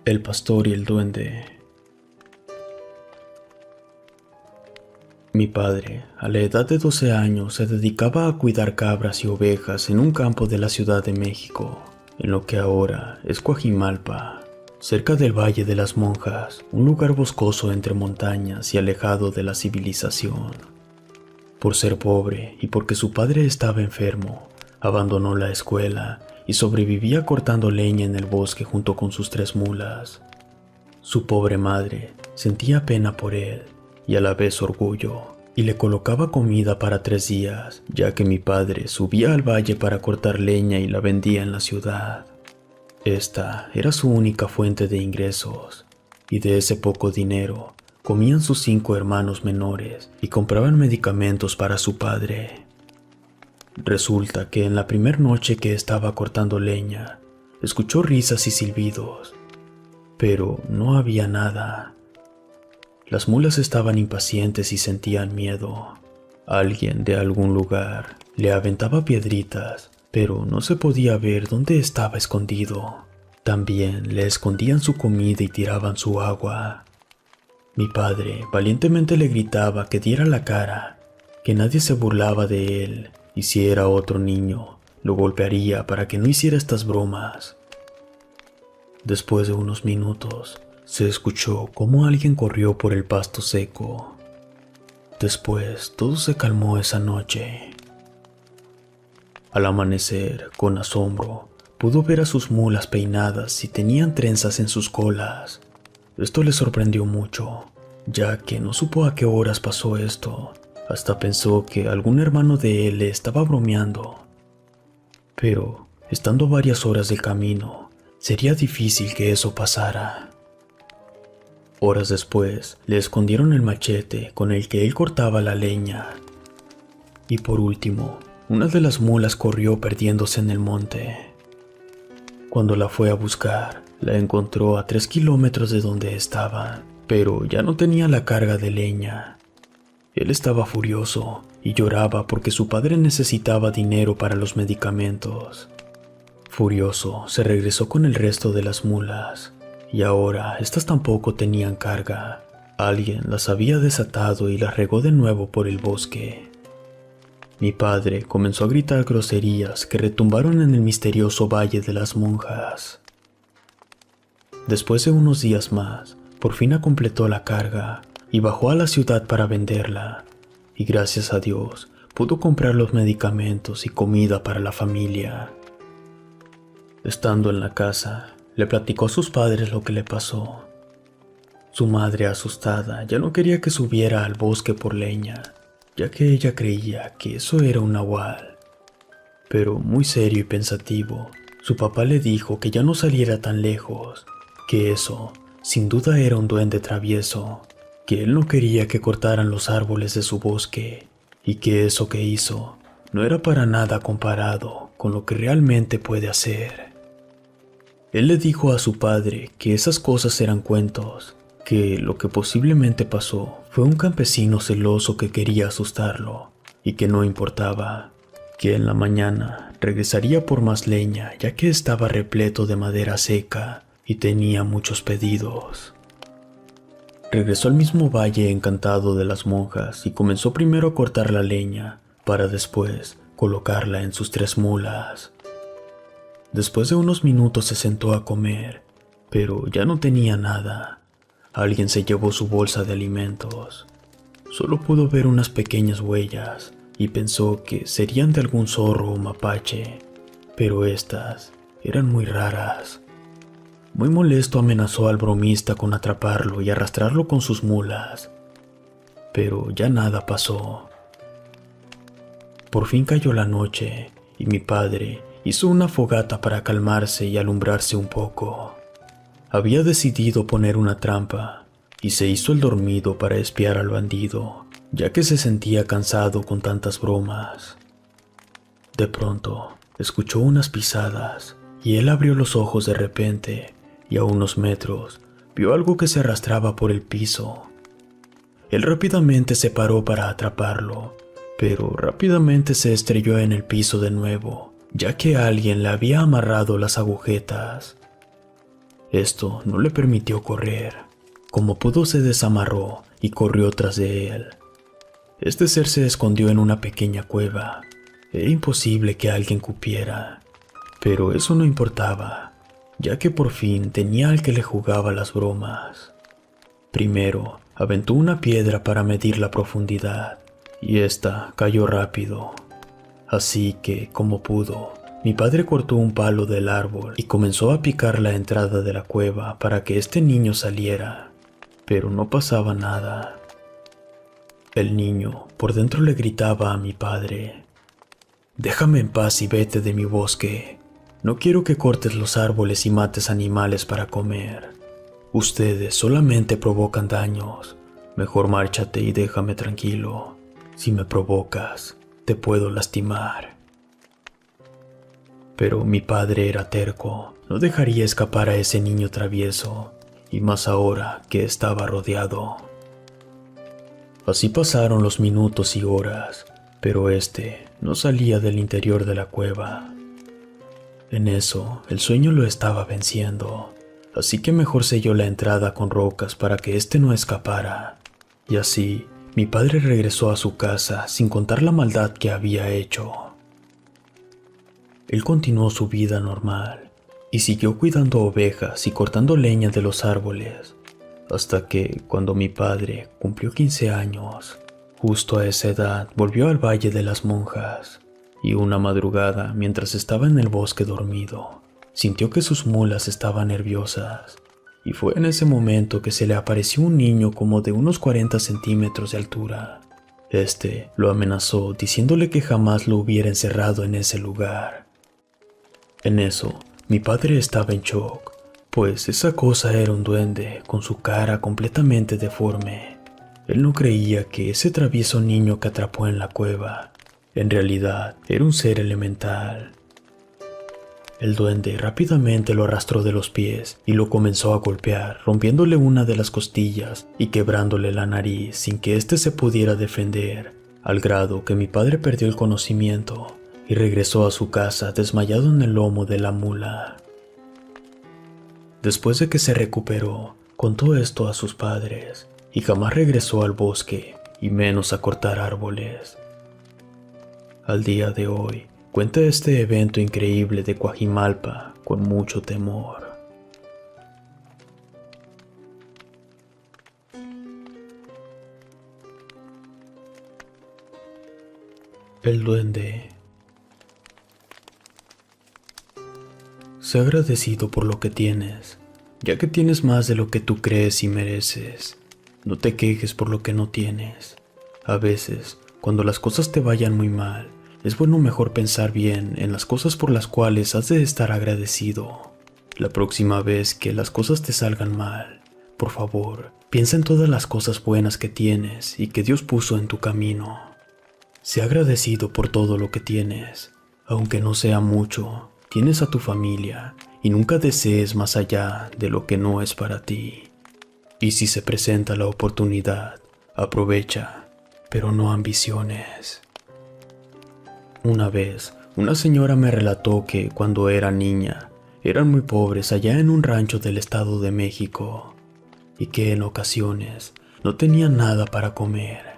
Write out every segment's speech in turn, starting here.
El pastor y el duende. Mi padre, a la edad de 12 años, se dedicaba a cuidar cabras y ovejas en un campo de la Ciudad de México, en lo que ahora es Coajimalpa, cerca del Valle de las Monjas, un lugar boscoso entre montañas y alejado de la civilización. Por ser pobre y porque su padre estaba enfermo, abandonó la escuela y sobrevivía cortando leña en el bosque junto con sus 3 mulas. Su pobre madre sentía pena por él y a la vez orgullo, y le colocaba comida para 3 días, ya que mi padre subía al valle para cortar leña y la vendía en la ciudad. Esta era su única fuente de ingresos, y de ese poco dinero comían sus 5 hermanos menores y compraban medicamentos para su padre. Resulta que en la primera noche que estaba cortando leña, escuchó risas y silbidos, pero no había nada. Las mulas estaban impacientes y sentían miedo. Alguien de algún lugar le aventaba piedritas, pero no se podía ver dónde estaba escondido. También le escondían su comida y tiraban su agua. Mi padre valientemente le gritaba que diera la cara, que nadie se burlaba de él, y si era otro niño, lo golpearía para que no hiciera estas bromas. Después de unos minutos, se escuchó cómo alguien corrió por el pasto seco. Después, todo se calmó esa noche. Al amanecer, con asombro, pudo ver a sus mulas peinadas y tenían trenzas en sus colas. Esto le sorprendió mucho, ya que no supo a qué horas pasó esto. Hasta pensó que algún hermano de él le estaba bromeando. Pero, estando varias horas de camino, sería difícil que eso pasara. Horas después, le escondieron el machete con el que él cortaba la leña. Y por último, una de las mulas corrió perdiéndose en el monte. Cuando la fue a buscar, la encontró a 3 kilómetros de donde estaba, pero ya no tenía la carga de leña. Él estaba furioso y lloraba porque su padre necesitaba dinero para los medicamentos. Furioso, se regresó con el resto de las mulas, y ahora estas tampoco tenían carga. Alguien las había desatado y las regó de nuevo por el bosque. Mi padre comenzó a gritar groserías que retumbaron en el misterioso Valle de las Monjas. Después de unos días más, por fin completó la carga y bajó a la ciudad para venderla, y gracias a Dios pudo comprar los medicamentos y comida para la familia. Estando en la casa, le platicó a sus padres lo que le pasó. Su madre, asustada, ya no quería que subiera al bosque por leña, ya que ella creía que eso era un nahual. Pero muy serio y pensativo, su papá le dijo que ya no saliera tan lejos, que eso, sin duda, era un duende travieso, que él no quería que cortaran los árboles de su bosque, y que eso que hizo no era para nada comparado con lo que realmente puede hacer. Él le dijo a su padre que esas cosas eran cuentos, que lo que posiblemente pasó fue un campesino celoso que quería asustarlo, y que no importaba, que en la mañana regresaría por más leña ya que estaba repleto de madera seca y tenía muchos pedidos. Regresó al mismo valle encantado de las monjas y comenzó primero a cortar la leña para después colocarla en sus 3 mulas. Después de unos minutos se sentó a comer, pero ya no tenía nada. Alguien se llevó su bolsa de alimentos. Solo pudo ver unas pequeñas huellas y pensó que serían de algún zorro o mapache, pero estas eran muy raras. Muy molesto amenazó al bromista con atraparlo y arrastrarlo con sus mulas, pero ya nada pasó. Por fin cayó la noche y mi padre hizo una fogata para calmarse y alumbrarse un poco. Había decidido poner una trampa y se hizo el dormido para espiar al bandido, ya que se sentía cansado con tantas bromas. De pronto, escuchó unas pisadas y él abrió los ojos de repente y a unos metros vio algo que se arrastraba por el piso. Él rápidamente se paró para atraparlo, pero rápidamente se estrelló en el piso de nuevo, ya que alguien le había amarrado las agujetas. Esto no le permitió correr. Como pudo se desamarró y corrió tras de él. Este ser se escondió en una pequeña cueva. Era imposible que alguien cupiera, pero eso no importaba, ya que por fin tenía al que le jugaba las bromas. Primero, aventó una piedra para medir la profundidad, y esta cayó rápido. Así que, como pudo, mi padre cortó un palo del árbol y comenzó a picar la entrada de la cueva para que este niño saliera, pero no pasaba nada. El niño por dentro le gritaba a mi padre: «Déjame en paz y vete de mi bosque. No quiero que cortes los árboles y mates animales para comer. Ustedes solamente provocan daños. Mejor márchate y déjame tranquilo. Si me provocas, te puedo lastimar». Pero mi padre era terco. No dejaría escapar a ese niño travieso, y más ahora que estaba rodeado. Así pasaron los minutos y horas, pero este no salía del interior de la cueva. En eso, el sueño lo estaba venciendo, así que mejor selló la entrada con rocas para que este no escapara. Y así, mi padre regresó a su casa sin contar la maldad que había hecho. Él continuó su vida normal y siguió cuidando ovejas y cortando leña de los árboles, hasta que, cuando mi padre cumplió 15 años, justo a esa edad volvió al Valle de las Monjas, y una madrugada, mientras estaba en el bosque dormido, sintió que sus mulas estaban nerviosas, y fue en ese momento que se le apareció un niño como de unos 40 centímetros de altura. Este lo amenazó diciéndole que jamás lo hubiera encerrado en ese lugar. En eso, mi padre estaba en shock, pues esa cosa era un duende con su cara completamente deforme. Él no creía que ese travieso niño que atrapó en la cueva en realidad era un ser elemental. El duende rápidamente lo arrastró de los pies y lo comenzó a golpear, rompiéndole una de las costillas y quebrándole la nariz sin que éste se pudiera defender, al grado que mi padre perdió el conocimiento y regresó a su casa desmayado en el lomo de la mula. Después de que se recuperó, contó esto a sus padres y jamás regresó al bosque y menos a cortar árboles. Al día de hoy, cuenta este evento increíble de Coajimalpa con mucho temor. El duende. Sé agradecido por lo que tienes, ya que tienes más de lo que tú crees y mereces. No te quejes por lo que no tienes. A veces, cuando las cosas te vayan muy mal, es bueno mejor pensar bien en las cosas por las cuales has de estar agradecido. La próxima vez que las cosas te salgan mal, por favor, piensa en todas las cosas buenas que tienes y que Dios puso en tu camino. Sé agradecido por todo lo que tienes, aunque no sea mucho. Tienes a tu familia y nunca desees más allá de lo que no es para ti. Y si se presenta la oportunidad, aprovecha, pero no ambiciones. Una vez, una señora me relató que cuando era niña, eran muy pobres allá en un rancho del Estado de México, y que en ocasiones no tenían nada para comer.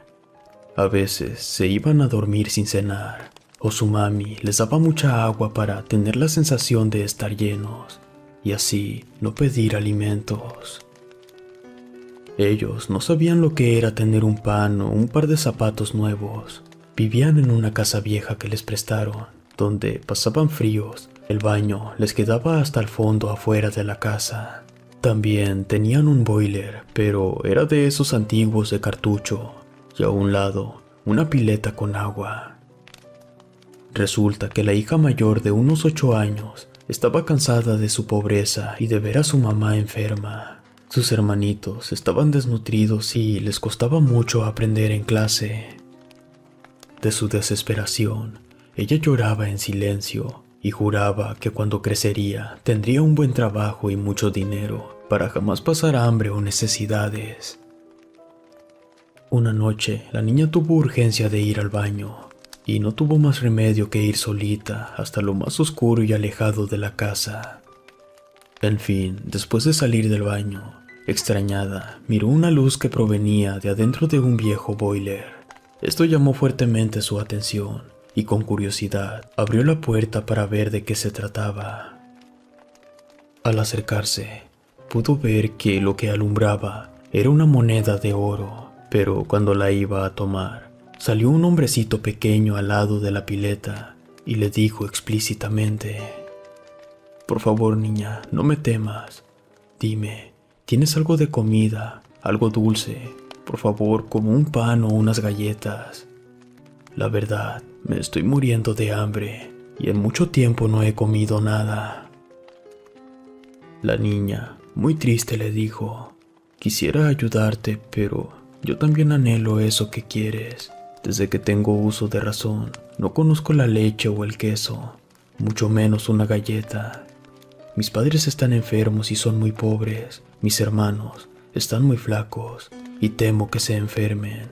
A veces se iban a dormir sin cenar, o su mami les daba mucha agua para tener la sensación de estar llenos, y así no pedir alimentos. Ellos no sabían lo que era tener un pan o un par de zapatos nuevos. Vivían en una casa vieja que les prestaron, donde pasaban fríos. El baño les quedaba hasta el fondo afuera de la casa. También tenían un boiler, pero era de esos antiguos de cartucho, y a un lado una pileta con agua. Resulta que la hija mayor de unos 8 años estaba cansada de su pobreza y de ver a su mamá enferma. Sus hermanitos estaban desnutridos y les costaba mucho aprender en clase. De su desesperación, ella lloraba en silencio y juraba que cuando crecería tendría un buen trabajo y mucho dinero para jamás pasar hambre o necesidades. Una noche, la niña tuvo urgencia de ir al baño y no tuvo más remedio que ir solita hasta lo más oscuro y alejado de la casa. En fin, después de salir del baño, extrañada, miró una luz que provenía de adentro de un viejo boiler. Esto llamó fuertemente su atención y con curiosidad abrió la puerta para ver de qué se trataba. Al acercarse, pudo ver que lo que alumbraba era una moneda de oro, pero cuando la iba a tomar, salió un hombrecito pequeño al lado de la pileta y le dijo explícitamente: «Por favor, niña, no me temas. Dime, ¿tienes algo de comida, algo dulce? Por favor, como un pan o unas galletas. La verdad, me estoy muriendo de hambre y en mucho tiempo no he comido nada». La niña, muy triste, le dijo: «Quisiera ayudarte, pero yo también anhelo eso que quieres. Desde que tengo uso de razón, no conozco la leche o el queso, mucho menos una galleta. Mis padres están enfermos y son muy pobres. Mis hermanos están muy flacos y temo que se enfermen.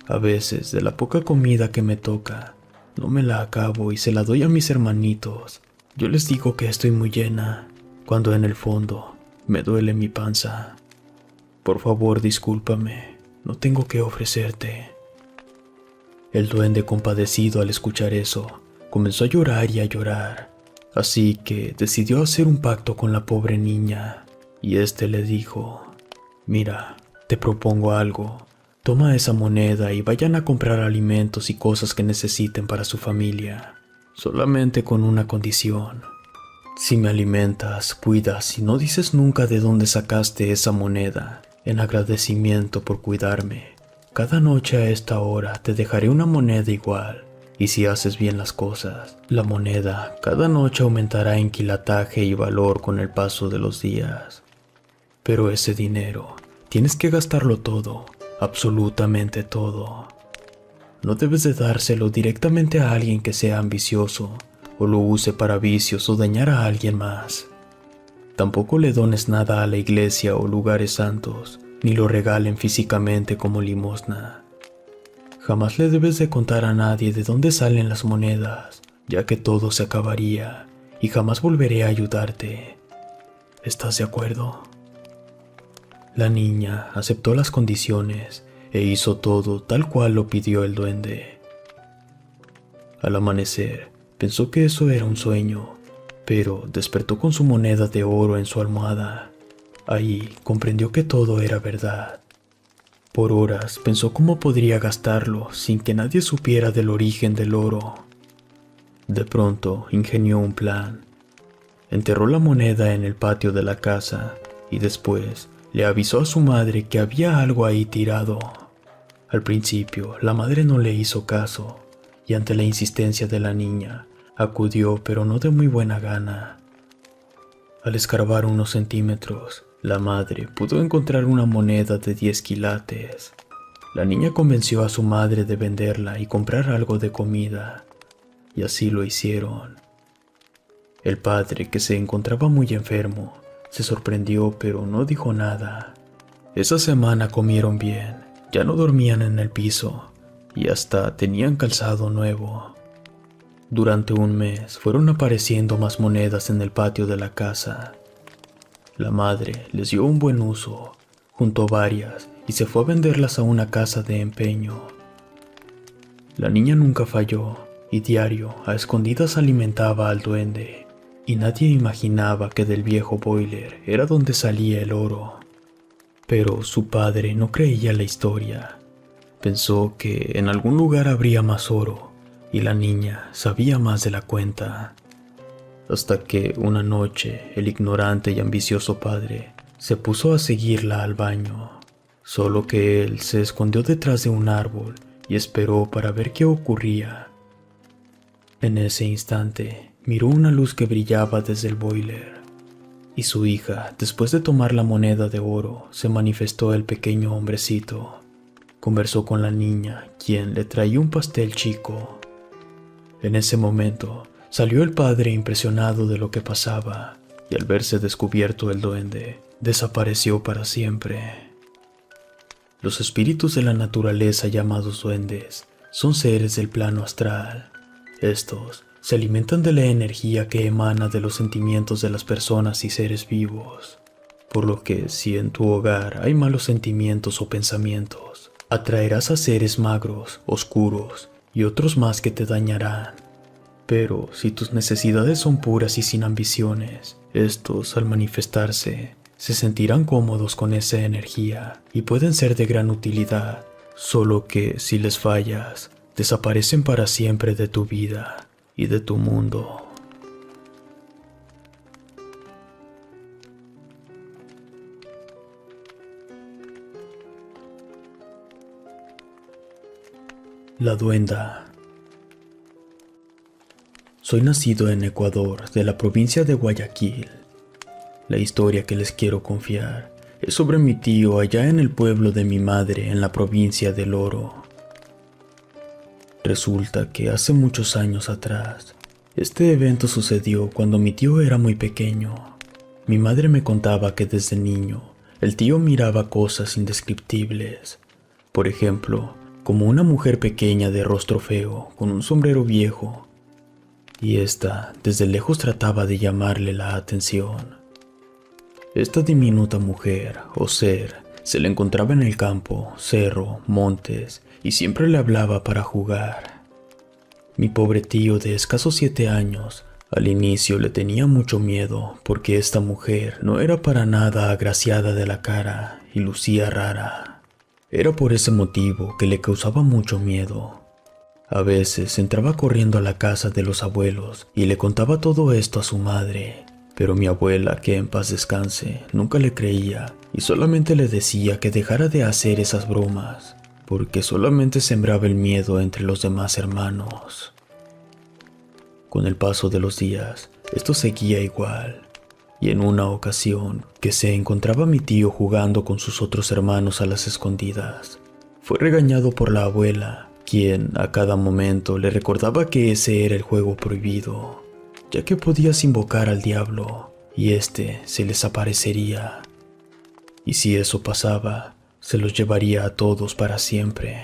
A veces, de la poca comida que me toca, no me la acabo y se la doy a mis hermanitos. Yo les digo que estoy muy llena, cuando en el fondo me duele mi panza. Por favor, discúlpame, no tengo que ofrecerte». El duende, compadecido al escuchar eso, comenzó a llorar y a llorar. Así que decidió hacer un pacto con la pobre niña, y éste le dijo: «Mira, te propongo algo. Toma esa moneda y vayan a comprar alimentos y cosas que necesiten para su familia, solamente con una condición. Si me alimentas, cuidas y no dices nunca de dónde sacaste esa moneda, en agradecimiento por cuidarme, cada noche a esta hora te dejaré una moneda igual. Y si haces bien las cosas, la moneda cada noche aumentará en quilataje y valor con el paso de los días. Pero ese dinero tienes que gastarlo todo, absolutamente todo. No debes de dárselo directamente a alguien que sea ambicioso o lo use para vicios o dañar a alguien más. Tampoco le dones nada a la iglesia o lugares santos, ni lo regalen físicamente como limosna. Jamás le debes de contar a nadie de dónde salen las monedas, ya que todo se acabaría y jamás volveré a ayudarte. ¿Estás de acuerdo?». La niña aceptó las condiciones e hizo todo tal cual lo pidió el duende. Al amanecer, pensó que eso era un sueño, pero despertó con su moneda de oro en su almohada. Ahí comprendió que todo era verdad. Por horas pensó cómo podría gastarlo sin que nadie supiera del origen del oro. De pronto ingenió un plan. Enterró la moneda en el patio de la casa y después le avisó a su madre que había algo ahí tirado. Al principio, la madre no le hizo caso y ante la insistencia de la niña, acudió, pero no de muy buena gana. Al escarbar unos centímetros, la madre pudo encontrar una moneda de 10 quilates. La niña convenció a su madre de venderla y comprar algo de comida, y así lo hicieron. El padre, que se encontraba muy enfermo, se sorprendió pero no dijo nada. Esa semana comieron bien, ya no dormían en el piso y hasta tenían calzado nuevo. Durante un mes fueron apareciendo más monedas en el patio de la casa. La madre les dio un buen uso, juntó varias y se fue a venderlas a una casa de empeño. La niña nunca falló y diario a escondidas alimentaba al duende, y nadie imaginaba que del viejo boiler era donde salía el oro. Pero su padre no creía la historia. Pensó que en algún lugar habría más oro y la niña sabía más de la cuenta. Hasta que una noche el ignorante y ambicioso padre se puso a seguirla al baño, solo que él se escondió detrás de un árbol y esperó para ver qué ocurría. En ese instante miró una luz que brillaba desde el boiler, y su hija, después de tomar la moneda de oro, se manifestó el pequeño hombrecito. Conversó con la niña, quien le traía un pastel chico. En ese momento, salió el padre impresionado de lo que pasaba, y al verse descubierto el duende, desapareció para siempre. Los espíritus de la naturaleza llamados duendes son seres del plano astral. Estos se alimentan de la energía que emana de los sentimientos de las personas y seres vivos. Por lo que si en tu hogar hay malos sentimientos o pensamientos, atraerás a seres magros, oscuros y otros más que te dañarán. Pero si tus necesidades son puras y sin ambiciones, estos, al manifestarse, se sentirán cómodos con esa energía y pueden ser de gran utilidad, solo que si les fallas, desaparecen para siempre de tu vida y de tu mundo. La duenda. Soy nacido en Ecuador, de la provincia de Guayaquil. La historia que les quiero confiar es sobre mi tío allá en el pueblo de mi madre en la provincia del Oro. Resulta que hace muchos años atrás, este evento sucedió cuando mi tío era muy pequeño. Mi madre me contaba que desde niño, el tío miraba cosas indescriptibles. Por ejemplo, como una mujer pequeña de rostro feo, con un sombrero viejo, y ésta desde lejos trataba de llamarle la atención. Esta diminuta mujer, o ser, se le encontraba en el campo, cerro, montes, y siempre le hablaba para jugar. Mi pobre tío de escasos 7 años, al inicio le tenía mucho miedo, porque esta mujer no era para nada agraciada de la cara y lucía rara. Era por ese motivo que le causaba mucho miedo. A veces entraba corriendo a la casa de los abuelos y le contaba todo esto a su madre, pero mi abuela, que en paz descanse, nunca le creía y solamente le decía que dejara de hacer esas bromas, porque solamente sembraba el miedo entre los demás hermanos. Con el paso de los días, esto seguía igual, y en una ocasión que se encontraba mi tío jugando con sus otros hermanos a las escondidas, fue regañado por la abuela, quien a cada momento le recordaba que ese era el juego prohibido, ya que podías invocar al diablo y éste se les aparecería. Y si eso pasaba, se los llevaría a todos para siempre.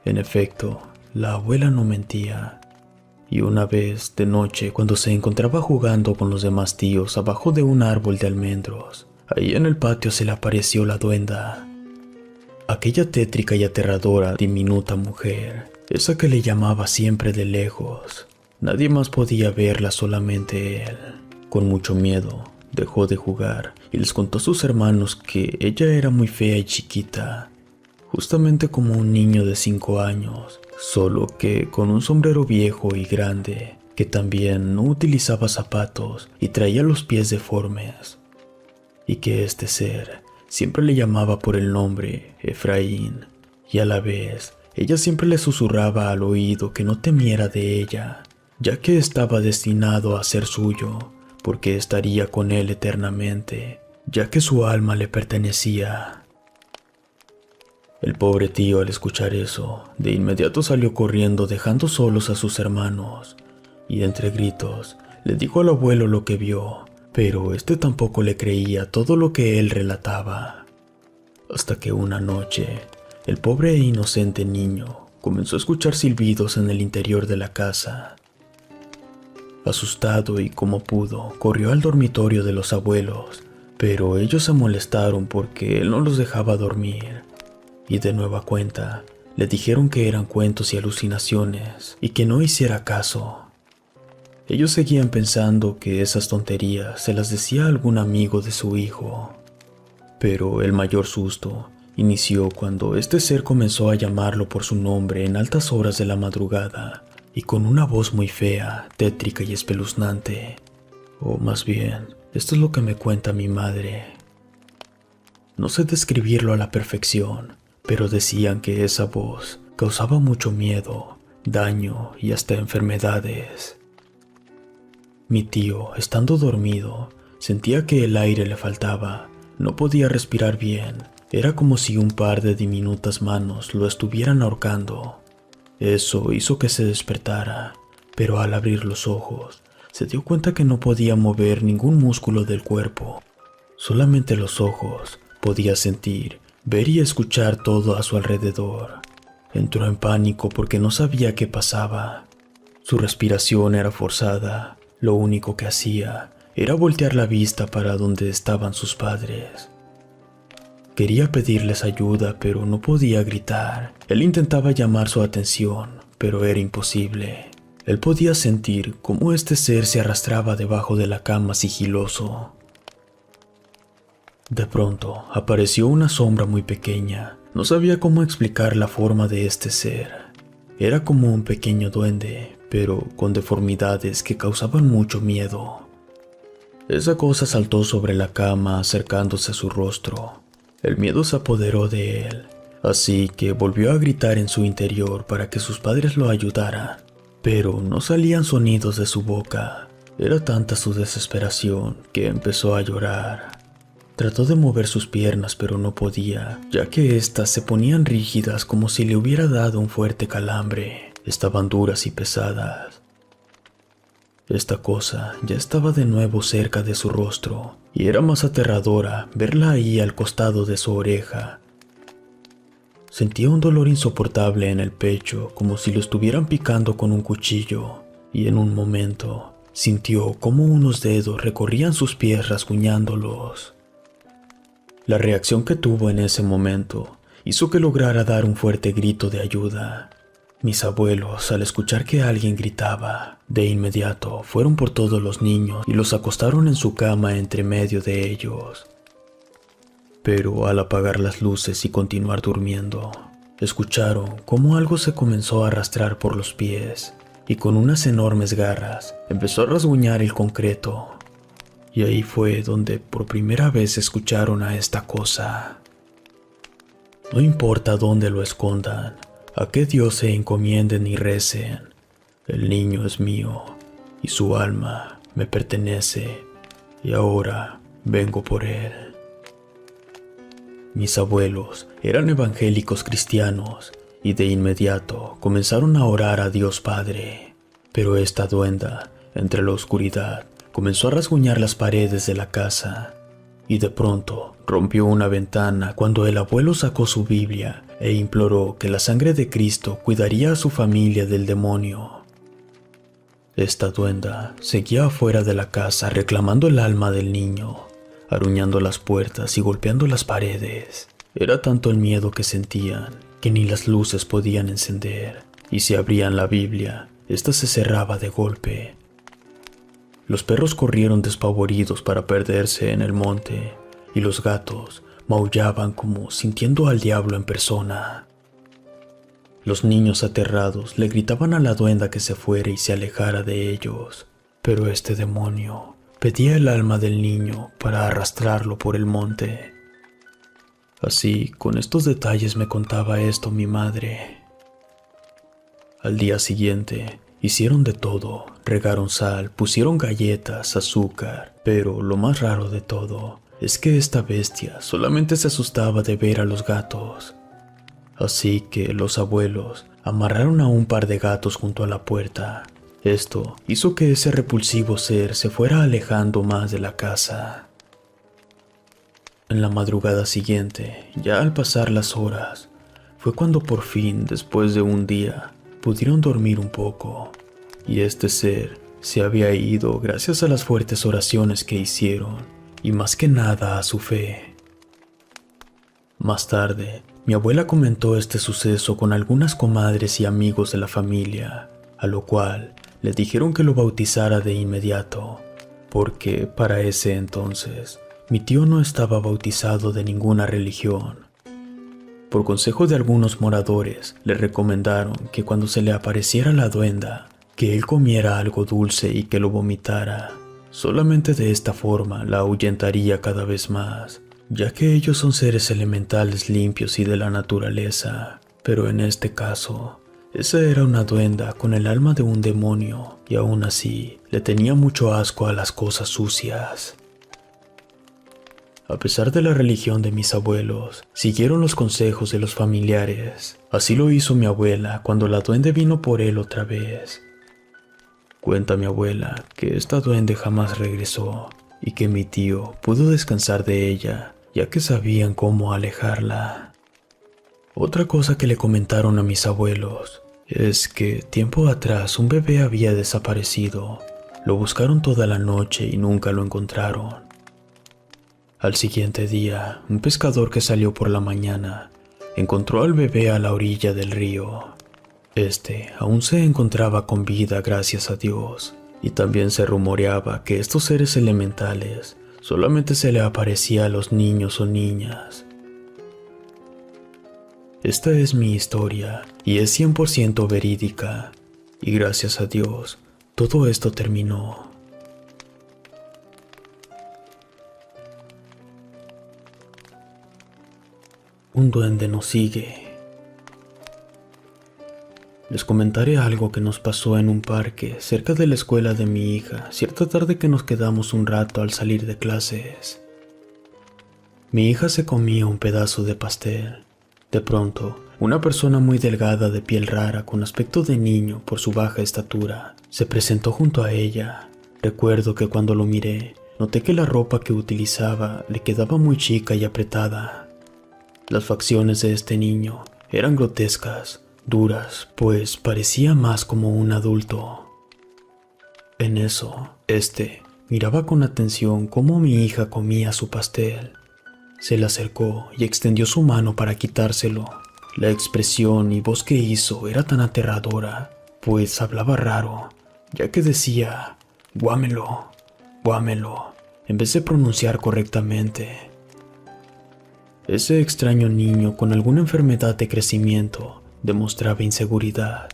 En efecto, la abuela no mentía. Y una vez, de noche, cuando se encontraba jugando con los demás tíos abajo de un árbol de almendros, ahí en el patio se le apareció la duenda. Aquella tétrica y aterradora diminuta mujer, esa que le llamaba siempre de lejos. Nadie más podía verla, solamente él. Con mucho miedo, dejó de jugar y les contó a sus hermanos que ella era muy fea y chiquita, justamente como un niño de 5 años, solo que con un sombrero viejo y grande, que también no utilizaba zapatos y traía los pies deformes, y que este ser siempre le llamaba por el nombre Efraín, y a la vez ella siempre le susurraba al oído que no temiera de ella, ya que estaba destinado a ser suyo, porque estaría con él eternamente, ya que su alma le pertenecía. El pobre tío, al escuchar eso, de inmediato salió corriendo dejando solos a sus hermanos, y entre gritos le dijo al abuelo lo que vio, pero este tampoco le creía todo lo que él relataba. Hasta que una noche, el pobre e inocente niño comenzó a escuchar silbidos en el interior de la casa. Asustado y como pudo, corrió al dormitorio de los abuelos, pero ellos se molestaron porque él no los dejaba dormir. Y de nueva cuenta, le dijeron que eran cuentos y alucinaciones y que no hiciera caso. Ellos seguían pensando que esas tonterías se las decía algún amigo de su hijo. Pero el mayor susto inició cuando este ser comenzó a llamarlo por su nombre en altas horas de la madrugada y con una voz muy fea, tétrica y espeluznante. O más bien, esto es lo que me cuenta mi madre. No sé describirlo a la perfección, pero decían que esa voz causaba mucho miedo, daño y hasta enfermedades. Mi tío, estando dormido, sentía que el aire le faltaba, no podía respirar bien, era como si un par de diminutas manos lo estuvieran ahorcando. Eso hizo que se despertara, pero al abrir los ojos, se dio cuenta que no podía mover ningún músculo del cuerpo, solamente los ojos. Podía sentir, ver y escuchar todo a su alrededor. Entró en pánico porque no sabía qué pasaba. Su respiración era forzada. Lo único que hacía era voltear la vista para donde estaban sus padres. Quería pedirles ayuda, pero no podía gritar. Él intentaba llamar su atención, pero era imposible. Él podía sentir cómo este ser se arrastraba debajo de la cama sigiloso. De pronto, apareció una sombra muy pequeña. No sabía cómo explicar la forma de este ser. Era como un pequeño duende, pero con deformidades que causaban mucho miedo. Esa cosa saltó sobre la cama acercándose a su rostro. El miedo se apoderó de él, así que volvió a gritar en su interior para que sus padres lo ayudaran, pero no salían sonidos de su boca. Era tanta su desesperación que empezó a llorar. Trató de mover sus piernas, pero no podía, ya que éstas se ponían rígidas como si le hubiera dado un fuerte calambre. Estaban duras y pesadas. Esta cosa ya estaba de nuevo cerca de su rostro, y era más aterradora verla ahí al costado de su oreja. Sentía un dolor insoportable en el pecho, como si lo estuvieran picando con un cuchillo, y en un momento sintió como unos dedos recorrían sus pies rasguñándolos. La reacción que tuvo en ese momento hizo que lograra dar un fuerte grito de ayuda. Mis abuelos, al escuchar que alguien gritaba, de inmediato fueron por todos los niños y los acostaron en su cama entre medio de ellos. Pero al apagar las luces y continuar durmiendo, escucharon cómo algo se comenzó a arrastrar por los pies y con unas enormes garras empezó a rasguñar el concreto. Y ahí fue donde por primera vez escucharon a esta cosa. No importa dónde lo escondan, a qué Dios se encomienden y recen, el niño es mío y su alma me pertenece y ahora vengo por él. Mis abuelos eran evangélicos cristianos y de inmediato comenzaron a orar a Dios Padre, pero esta duenda, entre la oscuridad, comenzó a rasguñar las paredes de la casa y de pronto rompió una ventana cuando el abuelo sacó su Biblia e imploró que la sangre de Cristo cuidaría a su familia del demonio. Esta duenda seguía afuera de la casa reclamando el alma del niño, aruñando las puertas y golpeando las paredes. Era tanto el miedo que sentían que ni las luces podían encender, y si abrían la Biblia, esta se cerraba de golpe. Los perros corrieron despavoridos para perderse en el monte, y los gatos maullaban como sintiendo al diablo en persona. Los niños aterrados le gritaban a la duenda que se fuera y se alejara de ellos, pero este demonio pedía el alma del niño para arrastrarlo por el monte. Así, con estos detalles me contaba esto mi madre. Al día siguiente, hicieron de todo, regaron sal, pusieron galletas, azúcar, pero lo más raro de todo es que esta bestia solamente se asustaba de ver a los gatos. Así que los abuelos amarraron a un par de gatos junto a la puerta. Esto hizo que ese repulsivo ser se fuera alejando más de la casa. En la madrugada siguiente, ya al pasar las horas, fue cuando por fin, después de un día, pudieron dormir un poco, y este ser se había ido gracias a las fuertes oraciones que hicieron, y más que nada a su fe. Más tarde, mi abuela comentó este suceso con algunas comadres y amigos de la familia, a lo cual le dijeron que lo bautizara de inmediato, porque para ese entonces mi tío no estaba bautizado de ninguna religión. Por consejo de algunos moradores, le recomendaron que cuando se le apareciera la duenda, que él comiera algo dulce y que lo vomitara. Solamente de esta forma la ahuyentaría cada vez más, ya que ellos son seres elementales limpios y de la naturaleza. Pero en este caso, esa era una duenda con el alma de un demonio, y aún así le tenía mucho asco a las cosas sucias. A pesar de la religión de mis abuelos, siguieron los consejos de los familiares. Así lo hizo mi abuela cuando la duende vino por él otra vez. Cuenta mi abuela que esta duende jamás regresó y que mi tío pudo descansar de ella, ya que sabían cómo alejarla. Otra cosa que le comentaron a mis abuelos Es que tiempo atrás un bebé había desaparecido. Lo buscaron toda la noche y nunca lo encontraron. Al siguiente día, un pescador que salió por la mañana encontró al bebé a la orilla del río. Este aún se encontraba con vida, gracias a Dios, y también se rumoreaba que estos seres elementales solamente se le aparecía a los niños o niñas. Esta es mi historia y es 100% verídica, y gracias a Dios, todo esto terminó. Un duende nos sigue. Les comentaré algo que nos pasó en un parque cerca de la escuela de mi hija, cierta tarde que nos quedamos un rato al salir de clases. Mi hija se comía un pedazo de pastel. De pronto, una persona muy delgada de piel rara con aspecto de niño por su baja estatura se presentó junto a ella. Recuerdo que cuando lo miré, noté que la ropa que utilizaba le quedaba muy chica y apretada. Las facciones de este niño eran grotescas, duras, pues parecía más como un adulto. En eso, miraba con atención cómo mi hija comía su pastel. Se le acercó y extendió su mano para quitárselo. La expresión y voz que hizo era tan aterradora, pues hablaba raro, ya que decía "guámelo, guámelo", en vez de pronunciar correctamente. Ese extraño niño con alguna enfermedad de crecimiento demostraba inseguridad.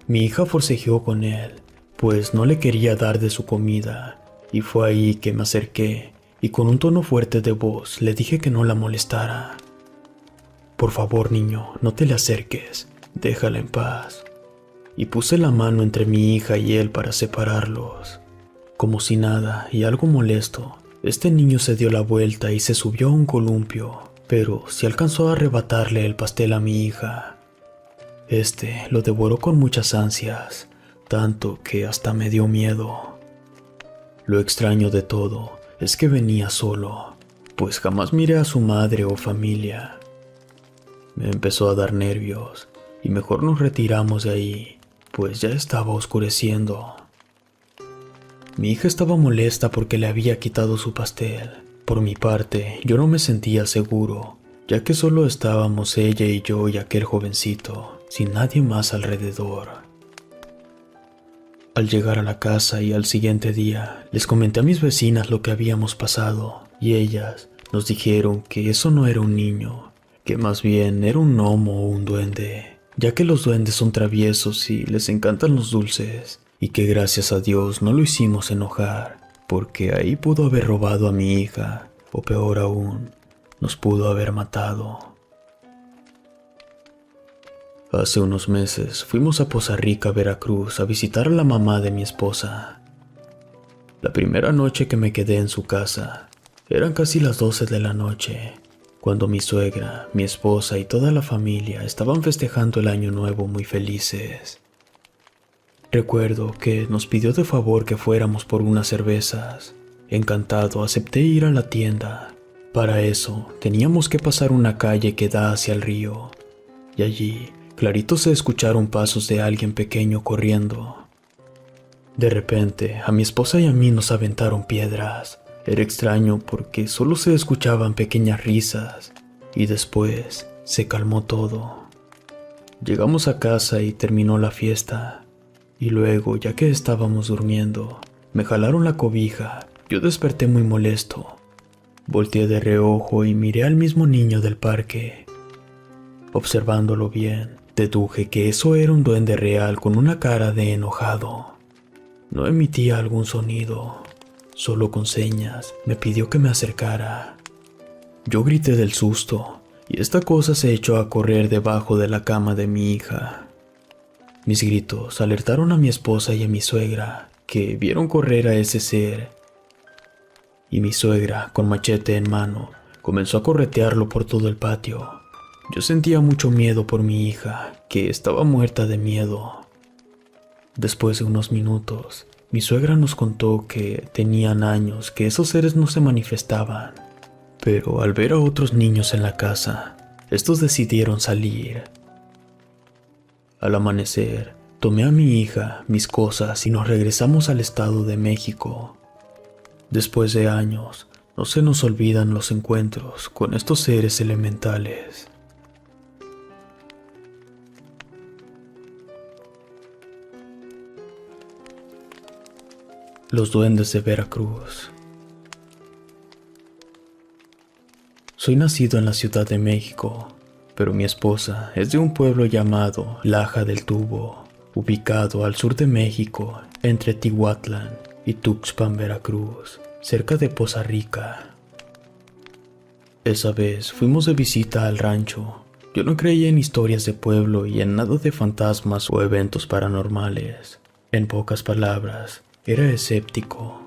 Mi hija forcejeó con él, pues no le quería dar de su comida, y fue ahí que me acerqué y con un tono fuerte de voz le dije que no la molestara. Por favor, niño, no te le acerques, déjala en paz. Y puse la mano entre mi hija y él para separarlos. Como si nada, y algo molesto, este niño se dio la vuelta y se subió a un columpio, pero sí alcanzó a arrebatarle el pastel a mi hija. Lo devoró con muchas ansias, tanto que hasta me dio miedo. Lo extraño de todo es que venía solo, pues jamás miré a su madre o familia. Me empezó a dar nervios y mejor nos retiramos de ahí, pues ya estaba oscureciendo. Mi hija estaba molesta porque le había quitado su pastel. Por mi parte, yo no me sentía seguro, ya que solo estábamos ella y yo y aquel jovencito, sin nadie más alrededor. Al llegar a la casa y al siguiente día, les comenté a mis vecinas lo que habíamos pasado, y ellas nos dijeron que eso no era un niño, que más bien era un gnomo o un duende, ya que los duendes son traviesos y les encantan los dulces, y que gracias a Dios no lo hicimos enojar, porque ahí pudo haber robado a mi hija, o peor aún, nos pudo haber matado. Hace unos meses fuimos a Poza Rica, Veracruz, a visitar a la mamá de mi esposa. La primera noche que me quedé en su casa, eran casi las 12 de la noche, cuando mi suegra, mi esposa y toda la familia estaban festejando el año nuevo muy felices. Recuerdo que nos pidió de favor que fuéramos por unas cervezas. Encantado, acepté ir a la tienda. Para eso, teníamos que pasar una calle que da hacia el río, y allí, clarito se escucharon pasos de alguien pequeño corriendo. De repente, a mi esposa y a mí nos aventaron piedras. Era extraño porque solo se escuchaban pequeñas risas, y después se calmó todo. Llegamos a casa y terminó la fiesta. Y luego, ya que estábamos durmiendo, me jalaron la cobija. Yo desperté muy molesto. Volteé de reojo y miré al mismo niño del parque. Observándolo bien, deduje que eso era un duende real con una cara de enojado. No emitía algún sonido, solo con señas me pidió que me acercara. Yo grité del susto y esta cosa se echó a correr debajo de la cama de mi hija. Mis gritos alertaron a mi esposa y a mi suegra, que vieron correr a ese ser. Y mi suegra, con machete en mano, comenzó a corretearlo por todo el patio. Yo sentía mucho miedo por mi hija, que estaba muerta de miedo. Después de unos minutos, mi suegra nos contó que tenían años que esos seres no se manifestaban, pero al ver a otros niños en la casa, estos decidieron salir. Al amanecer, tomé a mi hija, mis cosas y nos regresamos al Estado de México. Después de años, no se nos olvidan los encuentros con estos seres elementales. Los duendes de Veracruz. Soy nacido en la Ciudad de México, pero mi esposa es de un pueblo llamado Laja del Tubo, ubicado al sur de México, entre Tihuatlán y Tuxpan, Veracruz, cerca de Poza Rica. Esa vez fuimos de visita al rancho. Yo no creía en historias de pueblo y en nada de fantasmas o eventos paranormales. En pocas palabras, era escéptico.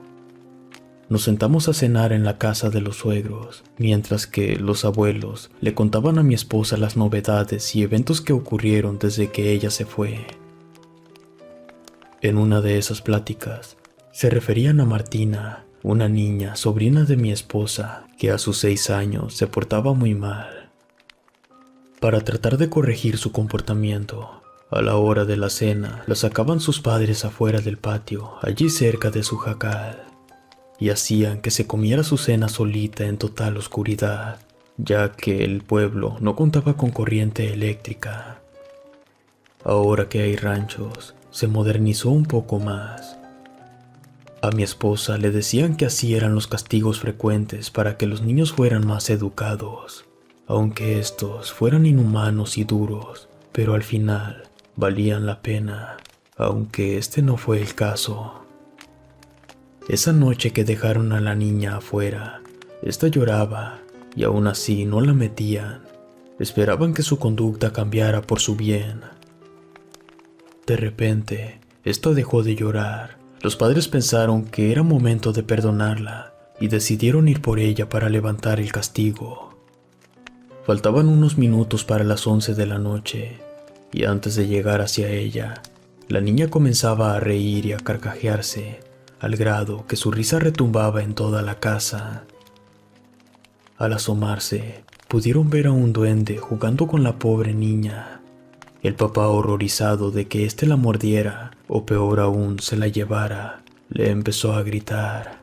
Nos sentamos a cenar en la casa de los suegros, mientras que los abuelos le contaban a mi esposa las novedades y eventos que ocurrieron desde que ella se fue. En una de esas pláticas, se referían a Martina, una niña, sobrina de mi esposa, que a sus 6 años se portaba muy mal. Para tratar de corregir su comportamiento, a la hora de la cena, la sacaban sus padres afuera del patio, allí cerca de su jacal, y hacían que se comiera su cena solita en total oscuridad, ya que el pueblo no contaba con corriente eléctrica. Ahora que hay ranchos, se modernizó un poco más. A mi esposa le decían que así eran los castigos frecuentes para que los niños fueran más educados, aunque estos fueran inhumanos y duros, pero al final valían la pena, aunque este no fue el caso. Esa noche que dejaron a la niña afuera, esta lloraba y aún así no la metían. Esperaban que su conducta cambiara por su bien. De repente, esta dejó de llorar. Los padres pensaron que era momento de perdonarla y decidieron ir por ella para levantar el castigo. Faltaban unos minutos para las 11 de la noche y antes de llegar hacia ella, la niña comenzaba a reír y a carcajearse, al grado que su risa retumbaba en toda la casa. Al asomarse, pudieron ver a un duende jugando con la pobre niña. El papá, horrorizado de que éste la mordiera, o peor aún, se la llevara, le empezó a gritar: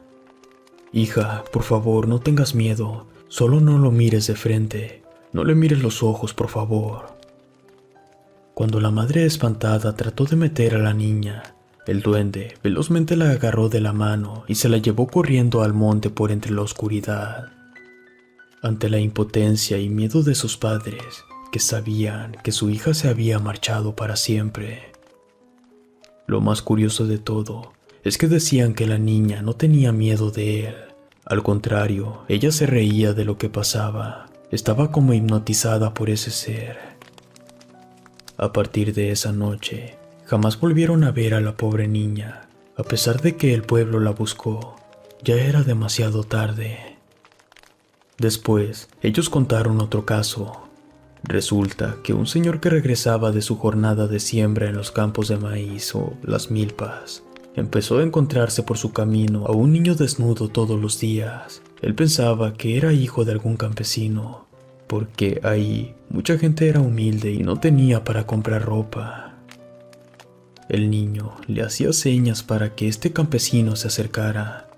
«Hija, por favor, no tengas miedo, solo no lo mires de frente, no le mires los ojos, por favor». Cuando la madre espantada trató de meter a la niña, el duende velozmente la agarró de la mano y se la llevó corriendo al monte por entre la oscuridad. Ante la impotencia y miedo de sus padres, que sabían que su hija se había marchado para siempre. Lo más curioso de todo es que decían que la niña no tenía miedo de él. Al contrario, ella se reía de lo que pasaba. Estaba como hipnotizada por ese ser. A partir de esa noche, jamás volvieron a ver a la pobre niña. A pesar de que el pueblo la buscó, ya era demasiado tarde. Después, ellos contaron otro caso. Resulta que un señor que regresaba de su jornada de siembra en los campos de maíz o las milpas, empezó a encontrarse por su camino a un niño desnudo todos los días. Él pensaba que era hijo de algún campesino, porque ahí mucha gente era humilde y no tenía para comprar ropa. El niño le hacía señas para que este campesino se acercara,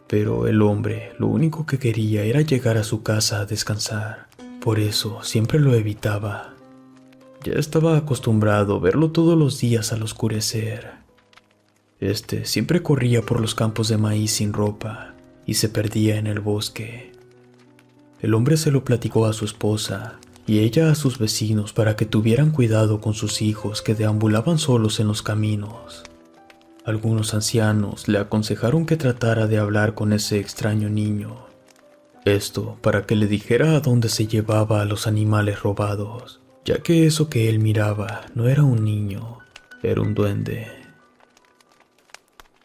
pero el hombre lo único que quería era llegar a su casa a descansar. Por eso siempre lo evitaba. Ya estaba acostumbrado a verlo todos los días al oscurecer. Este siempre corría por los campos de maíz sin ropa y se perdía en el bosque. El hombre se lo platicó a su esposa y ella a sus vecinos para que tuvieran cuidado con sus hijos que deambulaban solos en los caminos. Algunos ancianos le aconsejaron que tratara de hablar con ese extraño niño. Esto para que le dijera a dónde se llevaba a los animales robados, ya que eso que él miraba no era un niño, era un duende.